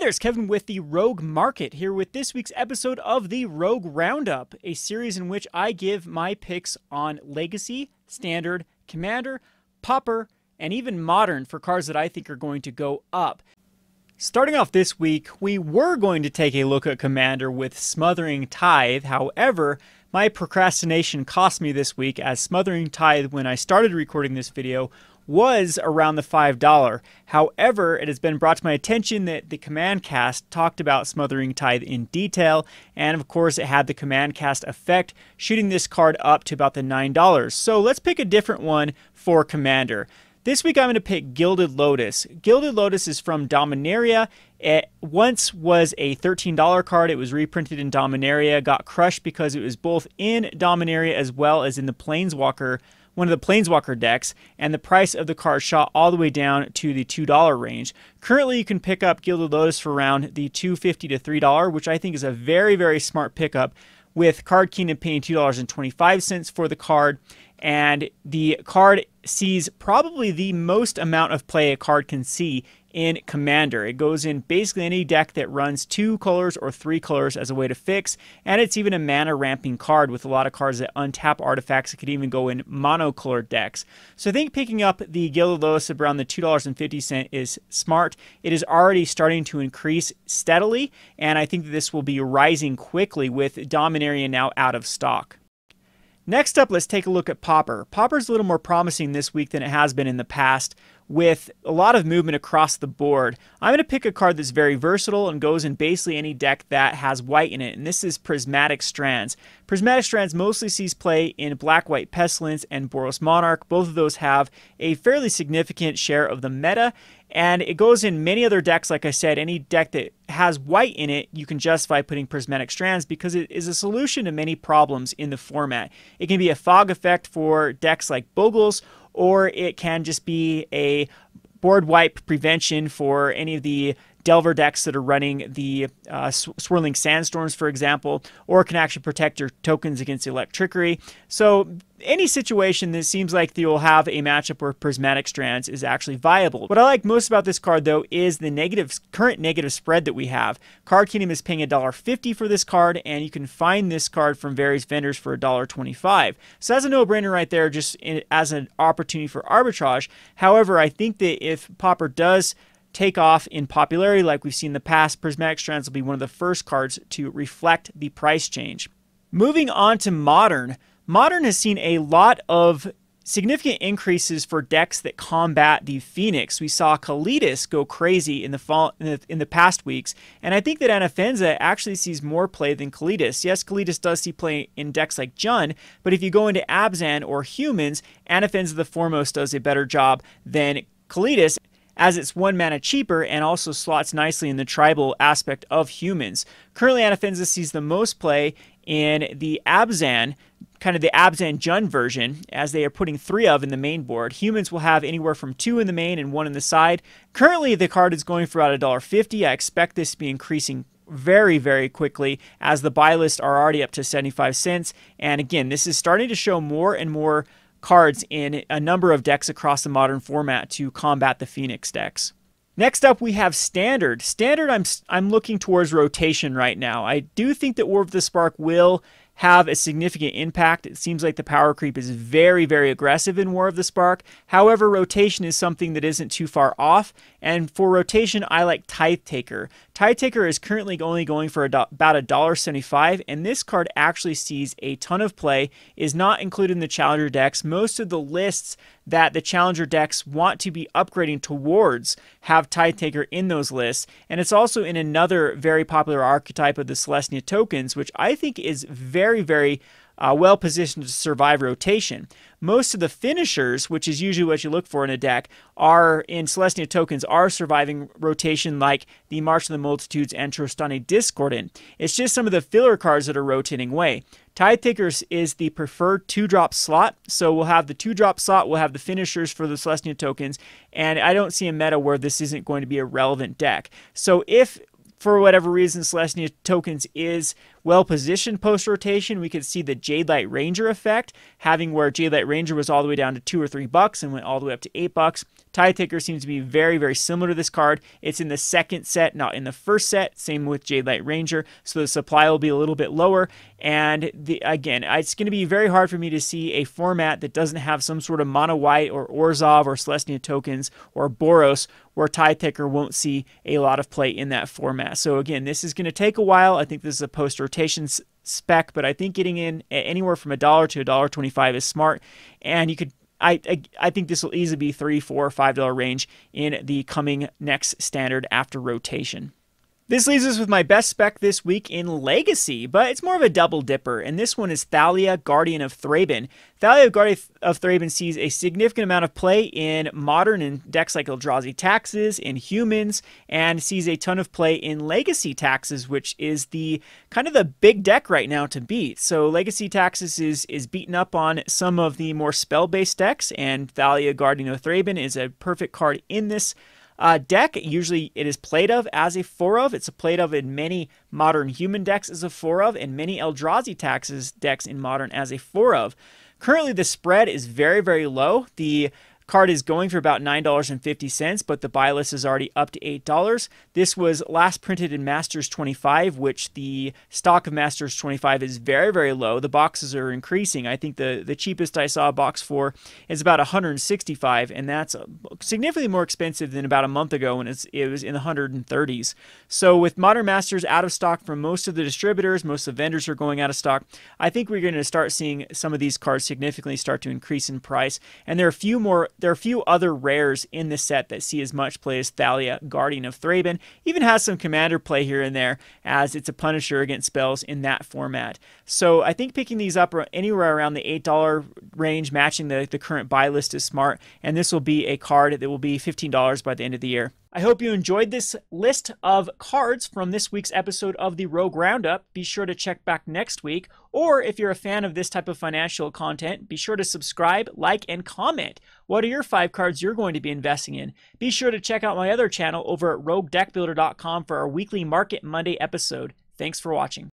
Hi there, it's Kevin with the Rogue Market, here with this week's episode of the Rogue Roundup, a series in which I give my picks on Legacy, Standard, Commander, Pauper, and even Modern for cards that I think are going to go up. Starting off this week, we were going to take a look at Commander with Smothering Tithe. However, my procrastination cost me this week, as Smothering Tithe, when I started recording this video, was around the $5. However, it has been brought to my attention that the Command Cast talked about Smothering Tithe in detail, and of course it had the Command Cast effect, shooting this card up to about the $9. So let's pick a different one for Commander. This week I'm going to pick Gilded Lotus. Gilded Lotus is from Dominaria. It once was a $13 card. It was reprinted in Dominaria, got crushed because it was both in Dominaria as well as in the Planeswalker, one of the Planeswalker decks, and the price of the card shot all the way down to the $2 range. Currently, you can pick up Gilded Lotus for around the $2.50 to $3, which I think is a very, very smart pickup, with Card Kingdom paying $2.25 for the card, and the card sees probably the most amount of play a card can see in Commander. It goes in basically any deck that runs 2 colors or 3 colors as a way to fix, and it's even a mana ramping card with a lot of cards that untap artifacts. It could even go in monocolored decks. So I think picking up the Gilded Lotus around the $2.50 is smart. It is already starting to increase steadily, and I think that this will be rising quickly with Dominaria now out of stock. Next up, let's take a look at Pauper. Pauper's a little more promising this week than it has been in the past, with a lot of movement across the board. I'm going to pick a card that's very versatile and goes in basically any deck that has white in it, and this is Prismatic Strands. Prismatic Strands mostly sees play in Black-White Pestilence and Boros Monarch. Both of those have a fairly significant share of the meta, and it goes in many other decks. Like I said, any deck that has white in it, you can justify putting Prismatic Strands because it is a solution to many problems in the format. It can be a fog effect for decks like Bogles, or it can just be a board wipe prevention for any of the Delver decks that are running the Swirling Sandstorms, for example, or can actually protect your tokens against Electrickery. So any situation that seems like you'll have a matchup where Prismatic Strands is actually viable. What I like most about this card, though, is the current negative spread that we have. Card Kingdom is paying $1.50 for this card, and you can find this card from various vendors for $1.25. So that's a no-brainer right there, just as an opportunity for arbitrage. However, I think that if Pauper does take off in popularity like we've seen in the past, Prismatic Strands will be one of the first cards to reflect the price change. Moving on to Modern. Modern has seen a lot of significant increases for decks that combat the Phoenix. We saw Kalitas go crazy in the past weeks, and I think that Anafenza actually sees more play than Kalitas. Yes, Kalitas does see play in decks like Jund, but if you go into Abzan or Humans, Anafenza the Foremost does a better job than Kalitas, as it's 1 mana cheaper and also slots nicely in the tribal aspect of Humans. Currently, Anafenza sees the most play in the Abzan, kind of the Abzan Jund version, as they are putting 3 of in the main board. Humans will have anywhere from 2 in the main and 1 in the side. Currently, the card is going for about $1.50. I expect this to be increasing very, very quickly, as the buy lists are already up to 75 cents. And again, this is starting to show more and more cards in a number of decks across the Modern format to combat the Phoenix decks. Next up, we have Standard. Standard, I'm looking towards rotation right now. I do think that War of the Spark will have a significant impact. It seems like the power creep is very, very aggressive in War of the Spark. However, rotation is something that isn't too far off, and for rotation, I like Tithe Taker. Tithe Taker is currently only going for about $1.75, and this card actually sees a ton of play, is not included in the Challenger decks. Most of the lists that the Challenger decks want to be upgrading towards have Tithe Taker in those lists, and it's also in another very popular archetype of the Celestia tokens, which I think is very, very well positioned to survive rotation. Most of the finishers, which is usually what you look for in a deck, are in Celestia tokens, are surviving rotation, like the March of the Multitudes and Trostani Discordant. It's just some of the filler cards that are rotating away. Tithe Takers is the preferred 2-drop slot, so we'll have the 2-drop slot, we'll have the finishers for the Celestia tokens, and I don't see a meta where this isn't going to be a relevant deck. So if for whatever reason Celestia tokens is well positioned post rotation, we could see the Jadelight Ranger effect, having where Jadelight Ranger was all the way down to $2 or $3 and went all the way up to $8. Tithe Taker seems to be very, very similar to this card. It's in the second set, not in the first set. Same with Jade Light Ranger, so the supply will be a little bit lower. And again, it's going to be very hard for me to see a format that doesn't have some sort of mono white or Orzhov or Celestia tokens or Boros, where Tithe Taker won't see a lot of play in that format. So again, this is going to take a while. I think this is a post-rotation spec, but I think getting in anywhere from $1 to $1.25 is smart. And you could, I think this will easily be $3, $4, $5 range in the coming next standard after rotation. This leaves us with my best spec this week in Legacy, but it's more of a double dipper, and this one is Thalia, Guardian of Thraben. Thalia, Guardian of Thraben sees a significant amount of play in Modern and decks like Eldrazi Taxes, in Humans, and sees a ton of play in Legacy Taxes, which is the kind of the big deck right now to beat. So Legacy Taxes is beaten up on some of the more spell-based decks, and Thalia, Guardian of Thraben is a perfect card in this deck. Usually it is played of as a 4-of. It's played of in many Modern Human decks as a 4-of, and many Eldrazi Taxes decks in Modern as a 4-of. Currently the spread is very, very low. The card is going for about $9.50, but the buy list is already up to $8. This was last printed in Masters 25, which the stock of Masters 25 is very, very low. The boxes are increasing. I think the cheapest I saw a box for is about $165, and that's significantly more expensive than about a month ago when it was in the 130s. So with Modern Masters out of stock from most of the distributors, most of the vendors are going out of stock, I think we're going to start seeing some of these cards significantly start to increase in price. And there are a few other rares in this set that see as much play as Thalia, Guardian of Thraben. Even has some commander play here and there, as it's a Punisher against spells in that format. So I think picking these up anywhere around the $8 range, matching the current buy list, is smart. And this will be a card that will be $15 by the end of the year. I hope you enjoyed this list of cards from this week's episode of the Rogue Roundup. Be sure to check back next week. Or if you're a fan of this type of financial content, be sure to subscribe, like, and comment. What are your 5 cards you're going to be investing in? Be sure to check out my other channel over at roguedeckbuilder.com for our weekly Market Monday episode. Thanks for watching.